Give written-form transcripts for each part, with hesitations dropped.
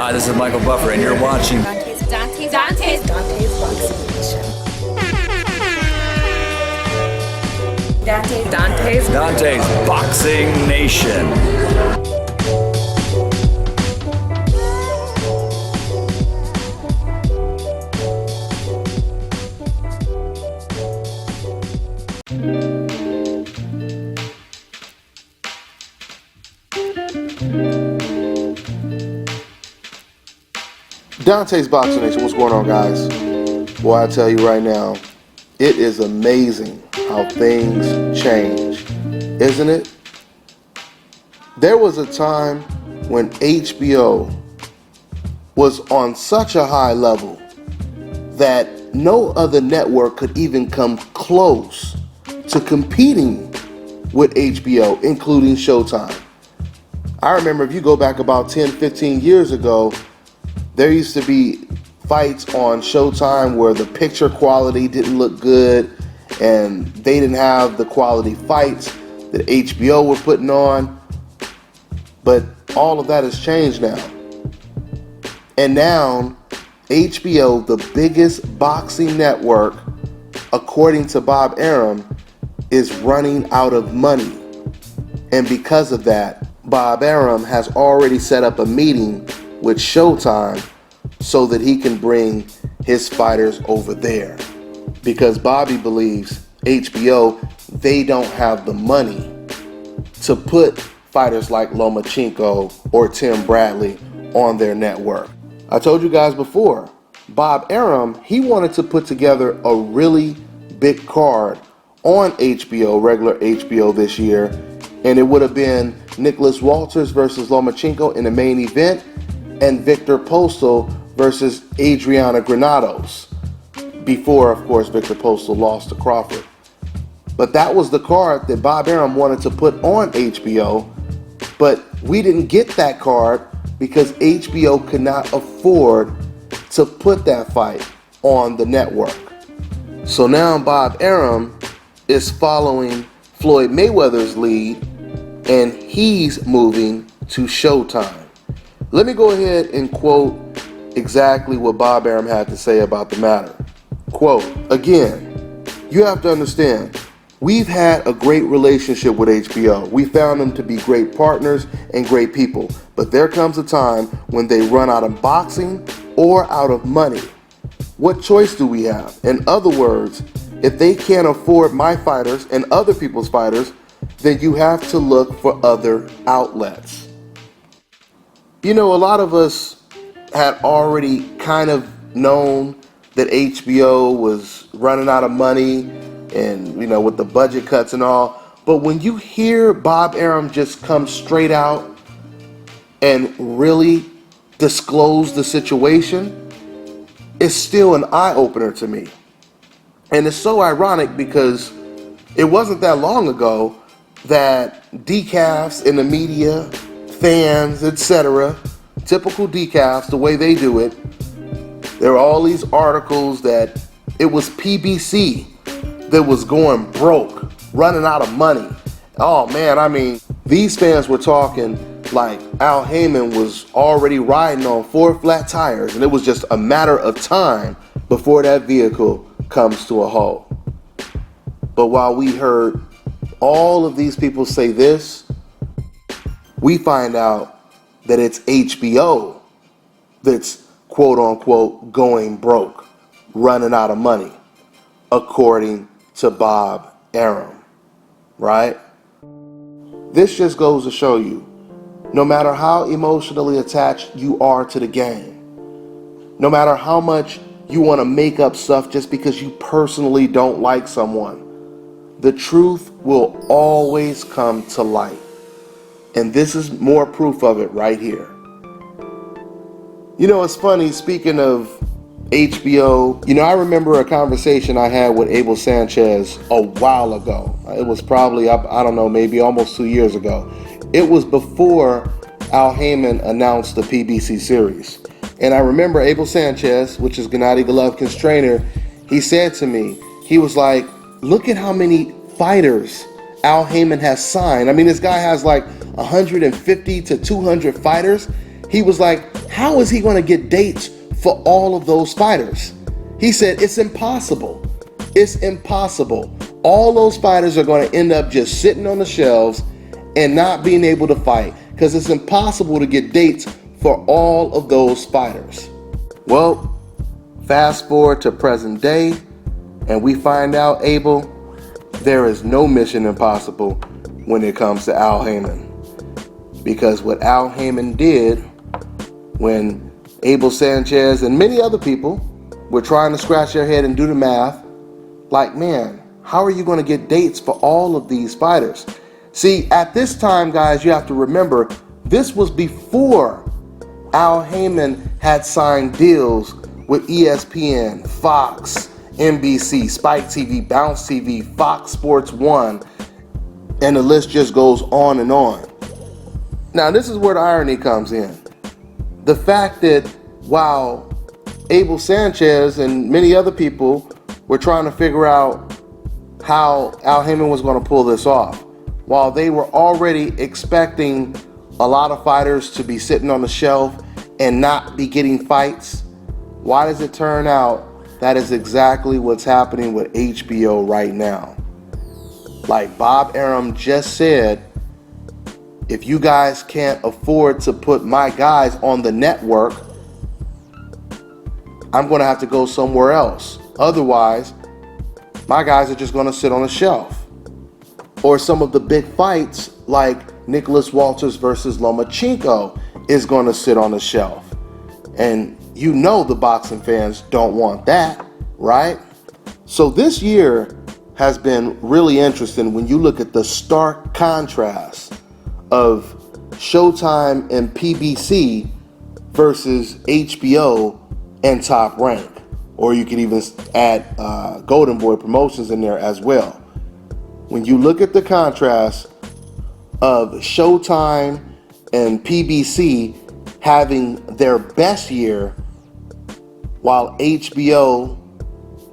Hi, this is Michael Buffer, and you're watching DONTAE'S DONTAE'S Boxing Nation. DONTAE'S Boxing Nation, what's going on, guys? Boy, I tell you right now, it is amazing how things change, isn't it? There was a time when HBO was on such a high level that no other network could even come close to competing with HBO, including Showtime. I remember, if you go back about 10, 15 years ago, there used to be fights on Showtime where the picture quality didn't look good and they didn't have the quality fights that HBO were putting on. But all of that has changed now. And now HBO, the biggest boxing network, according to Bob Arum, is running out of money. And because of that, Bob Arum has already set up a meeting with Showtime so that he can bring his fighters over there. Because Bobby believes HBO, they don't have the money to put fighters like Lomachenko or Tim Bradley on their network. I told you guys before, Bob Arum, he wanted to put together a really big card on HBO, regular HBO this year, and it would have been Nicholas Walters versus Lomachenko in the main event, and Victor Postal versus Adriana Granados, before, of course, Victor Postal lost to Crawford. But that was the card that Bob Arum wanted to put on HBO, but we didn't get that card because HBO could not afford to put that fight on the network. So now Bob Arum is following Floyd Mayweather's lead, and he's moving to Showtime. Let me go ahead and quote exactly what Bob Arum had to say about the matter. Quote, again, you have to understand, we've had a great relationship with HBO. We found them to be great partners and great people. But there comes a time when they run out of boxing or out of money. What choice do we have? In other words, if they can't afford my fighters and other people's fighters, then you have to look for other outlets. You know, a lot of us had already kind of known that HBO was running out of money and, you know, with the budget cuts and all. But when you hear Bob Arum just come straight out and really disclose the situation, it's still an eye-opener to me. And it's so ironic because it wasn't that long ago that decafs in the media, fans, etc., typical decafs, the way they do it, there were all these articles that it was PBC that was going broke, running out of money. Oh man, I mean, these fans were talking like Al Haymon was already riding on 4 flat tires, and it was just a matter of time before that vehicle comes to a halt. But while we heard all of these people say this, we find out that it's HBO that's quote unquote going broke, running out of money, according to Bob Arum, right? This just goes to show you, no matter how emotionally attached you are to the game, no matter how much you want to make up stuff just because you personally don't like someone, the truth will always come to light. And this is more proof of it right here. You know, it's funny, speaking of HBO, you know, I remember a conversation I had with Abel Sanchez a while ago. It was probably, I don't know, maybe almost 2 years ago. It was before Al Haymon announced the PBC series. And I remember Abel Sanchez, which is Gennady Golovkin's trainer, he said to me, he was like, look at how many fighters Al Haymon has signed. I mean, this guy has like 150 to 200 fighters. He was like, how is he going to get dates for all of those fighters? He said, it's impossible. It's impossible. All those fighters are going to end up just sitting on the shelves and not being able to fight because it's impossible to get dates for all of those fighters. Well, fast forward to present day, and we find out, Abel, there is no mission impossible when it comes to Al Haymon. Because what Al Haymon did when Abel Sanchez and many other people were trying to scratch their head and do the math, like, man, how are you going to get dates for all of these fighters? See, at this time, guys, you have to remember, this was before Al Haymon had signed deals with ESPN, Fox, NBC, Spike TV, Bounce TV, Fox Sports 1, and the list just goes on and on. Now, this is where the irony comes in. The fact that while Abel Sanchez and many other people were trying to figure out how Al Haymon was going to pull this off, while they were already expecting a lot of fighters to be sitting on the shelf and not be getting fights, why does it turn out that is exactly what's happening with HBO right now? Like Bob Arum just said, if you guys can't afford to put my guys on the network, I'm going to have to go somewhere else. Otherwise, my guys are just going to sit on a shelf. Or some of the big fights like Nicholas Walters versus Lomachenko is going to sit on a shelf. And you know the boxing fans don't want that, right? So this year has been really interesting when you look at the stark contrast of Showtime and PBC versus HBO and Top Rank. Or you can even add Golden Boy Promotions in there as well. When you look at the contrast of Showtime and PBC having their best year, while HBO,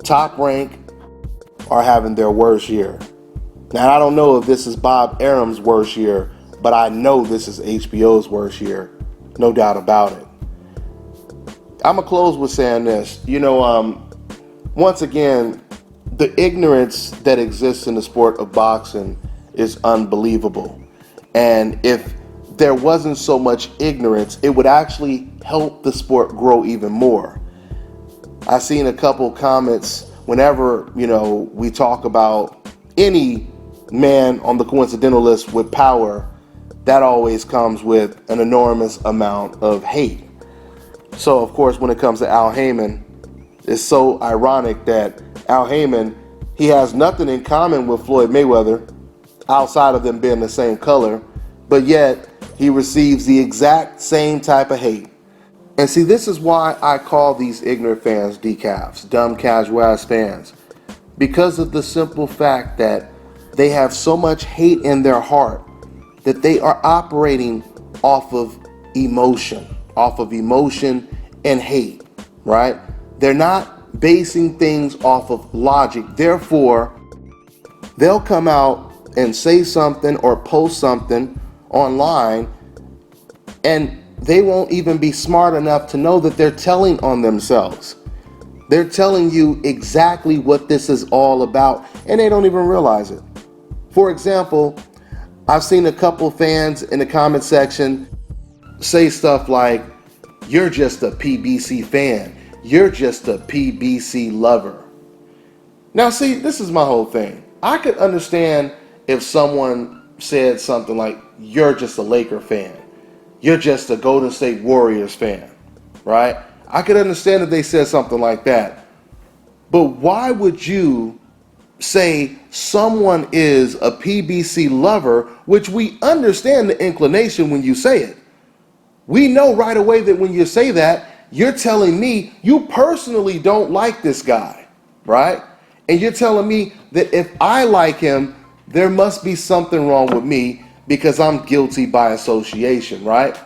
Top Rank are having their worst year. Now, I don't know if this is Bob Arum's worst year, but I know this is HBO's worst year. No doubt about it. I'm going to close with saying this. Once again, the ignorance that exists in the sport of boxing is unbelievable. And if there wasn't so much ignorance, it would actually help the sport grow even more. I've seen a couple comments whenever, we talk about any man on the coincidental list with power, that always comes with an enormous amount of hate. So, of course, when it comes to Al Haymon, it's so ironic that Al Haymon, he has nothing in common with Floyd Mayweather outside of them being the same color, but yet he receives the exact same type of hate. And see, this is why I call these ignorant fans decafs, dumb casual ass fans, because of the simple fact that they have so much hate in their heart that they are operating off of emotion and hate, right? They're not basing things off of logic. Therefore, they'll come out and say something or post something online, and they won't even be smart enough to know that they're telling on themselves. They're telling you exactly what this is all about, and they don't even realize it. For example, I've seen a couple fans in the comment section say stuff like, "You're just a PBC fan. You're just a PBC lover." Now, see, this is my whole thing. I could understand if someone said something like, "You're just a Laker fan. You're just a Golden State Warriors fan," right? I could understand if they said something like that. But why would you say someone is a PBC lover, which we understand the inclination when you say it? We know right away that when you say that, you're telling me you personally don't like this guy, right? And you're telling me that if I like him, there must be something wrong with me because I'm guilty by association, right?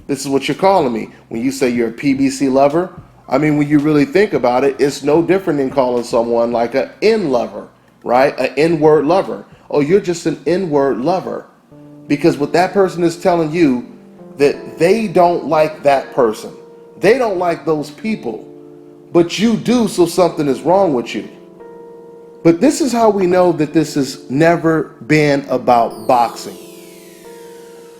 This is what you're calling me. When you say you're a PBC lover, I mean, when you really think about it, it's no different than calling someone like an N lover, right? An N-word lover. Oh, you're just an N-word lover. Because what that person is telling you, that they don't like that person. They don't like those people, but you do, so something is wrong with you. But this is how we know that this has never been about boxing.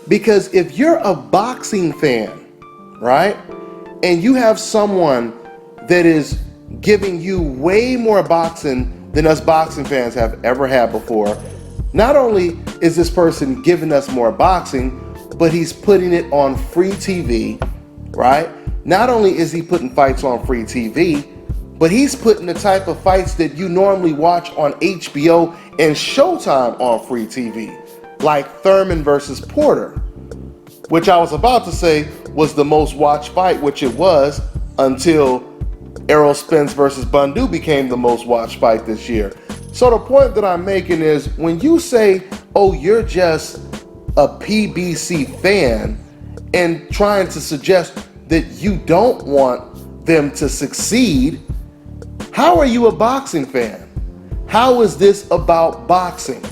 Because if you're a boxing fan, right, and you have someone that is giving you way more boxing than us boxing fans have ever had before, not only is this person giving us more boxing, but he's putting it on free TV, right? Not only is he putting fights on free TV, but he's putting the type of fights that you normally watch on HBO and Showtime on free TV, like Thurman versus Porter, which I was about to say was the most watched fight, which it was until Errol Spence versus Bundu became the most watched fight this year. So the point that I'm making is, when you say, oh, you're just a PBC fan, and trying to suggest that you don't want them to succeed, how are you a boxing fan? How is this about boxing?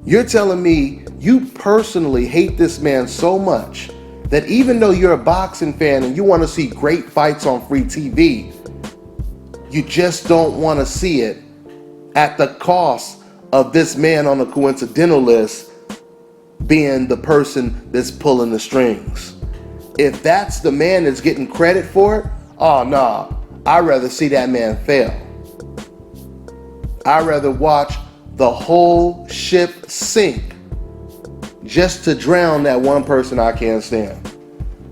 You're telling me you personally hate this man so much that even though you're a boxing fan and you want to see great fights on free TV, you just don't want to see it at the cost of this man on the coincidental list being the person that's pulling the strings. If that's the man that's getting credit for it, oh no, I'd rather see that man fail. I'd rather watch the whole ship sink just to drown that one person I can't stand.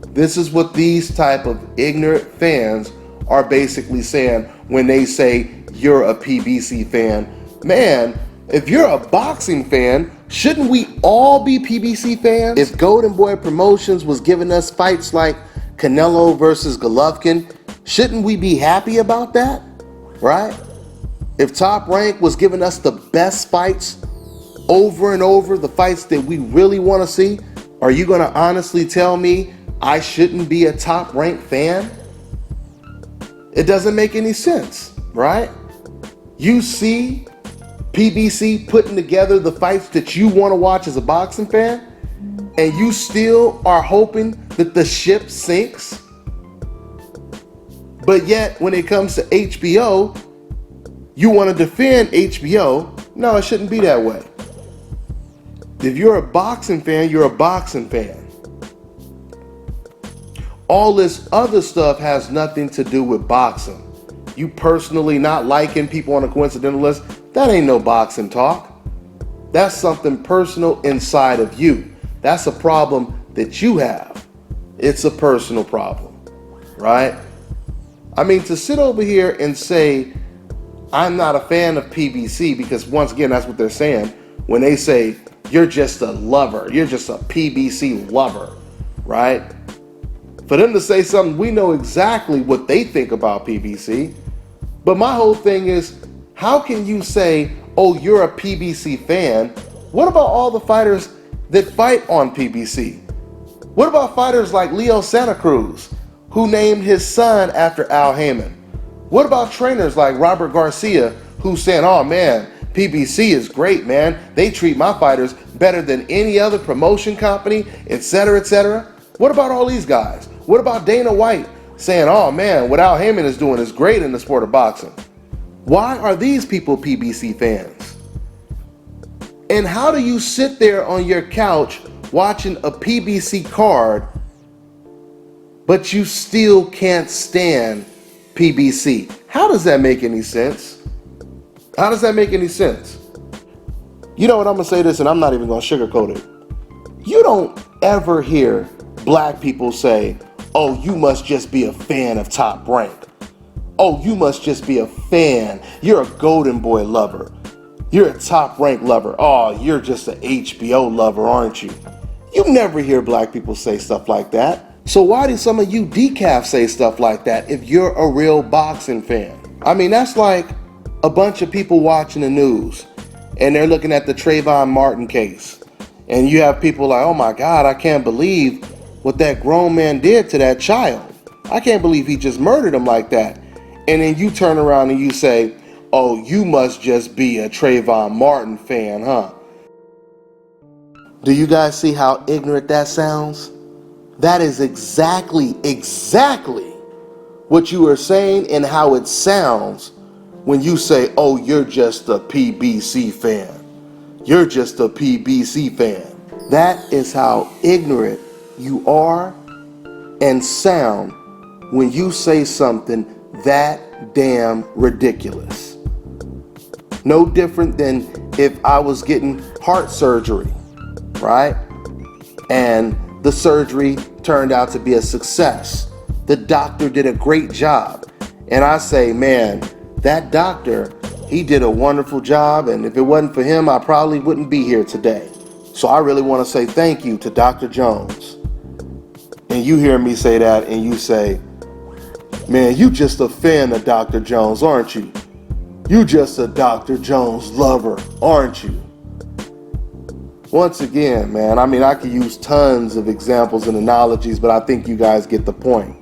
This is what these type of ignorant fans are basically saying when they say you're a PBC fan. Man, if you're a boxing fan, shouldn't we all be PBC fans? If Golden Boy Promotions was giving us fights like Canelo versus Golovkin, shouldn't we be happy about that? Right? If Top Rank was giving us the best fights over and over, the fights that we really want to see, are you going to honestly tell me I shouldn't be a Top Rank fan? It doesn't make any sense, right? You see PBC putting together the fights that you want to watch as a boxing fan, and you still are hoping that the ship sinks? But yet, when it comes to HBO, you want to defend HBO. No, it shouldn't be that way. If you're a boxing fan, you're a boxing fan. All this other stuff has nothing to do with boxing. You personally not liking people on a coincidental list, that ain't no boxing talk. That's something personal inside of you. That's a problem that you have. It's a personal problem, right? I mean, to sit over here and say, I'm not a fan of PBC, because once again, that's what they're saying when they say, you're just a lover, you're just a PBC lover, right? For them to say something, we know exactly what they think about PBC. But my whole thing is, how can you say, oh, you're a PBC fan? What about all the fighters that fight on PBC? What about fighters like Leo Santa Cruz, who named his son after Al Haymon? What about trainers like Robert Garcia, who's saying, oh man, PBC is great, man. They treat my fighters better than any other promotion company, etc., etc. What about all these guys? What about Dana White saying, oh man, what Al Haymon is doing is great in the sport of boxing? Why are these people PBC fans? And how do you sit there on your couch watching a PBC card, but you still can't stand PBC? How does that make any sense? How does that make any sense? You know what, I'm going to say this, and I'm not even going to sugarcoat it. You don't ever hear black people say, oh, you must just be a fan of Top Rank. Oh, you must just be a fan. You're a Golden Boy lover. You're a Top Rank lover. Oh, you're just an HBO lover, aren't you? You never hear black people say stuff like that. So why do some of you decaf say stuff like that if you're a real boxing fan? I mean, that's like a bunch of people watching the news and they're looking at the Trayvon Martin case. And you have people like, oh my God, I can't believe what that grown man did to that child. I can't believe he just murdered him like that. And then you turn around and you say, oh, you must just be a Trayvon Martin fan, huh? Do you guys see how ignorant that sounds? That is exactly what you are saying and how it sounds when you say, oh, you're just a PBC fan. You're just a PBC fan. That is how ignorant you are and sound when you say something that damn ridiculous. No different than if I was getting heart surgery, right? And the surgery turned out to be a success. The doctor did a great job. And I say, man, that doctor, he did a wonderful job. And if it wasn't for him, I probably wouldn't be here today. So I really want to say thank you to Dr. Jones. And you hear me say that and you say, man, you just a fan of Dr. Jones, aren't you? You just a Dr. Jones lover, aren't you? Once again, man, I mean, I could use tons of examples and analogies, but I think you guys get the point.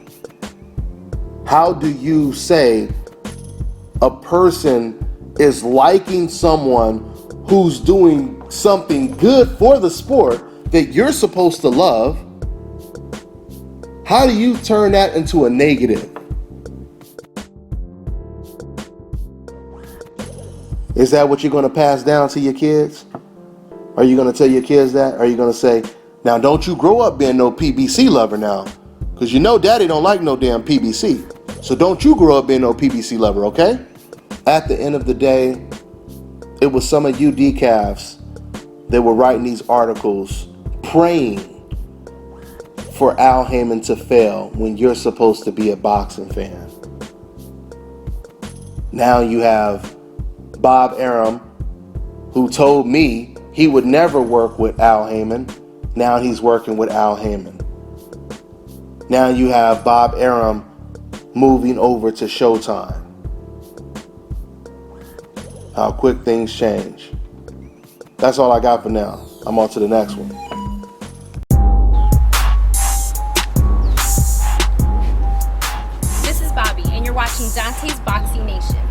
How do you say a person is liking someone who's doing something good for the sport that you're supposed to love? How do you turn that into a negative? Is that what you're going to pass down to your kids? Are you going to tell your kids that? Are you going to say, now don't you grow up being no PBC lover now? Because you know daddy don't like no damn PBC. So don't you grow up being no PBC lover, okay? At the end of the day, it was some of you decafs that were writing these articles praying for Al Haymon to fail when you're supposed to be a boxing fan. Now you have Bob Arum, who told me he would never work with Al Haymon. Now he's working with Al Haymon. Now you have Bob Arum moving over to Showtime. How quick things change. That's all I got for now. I'm on to the next one. This is Bobby, and you're watching Dante's Boxing Nation.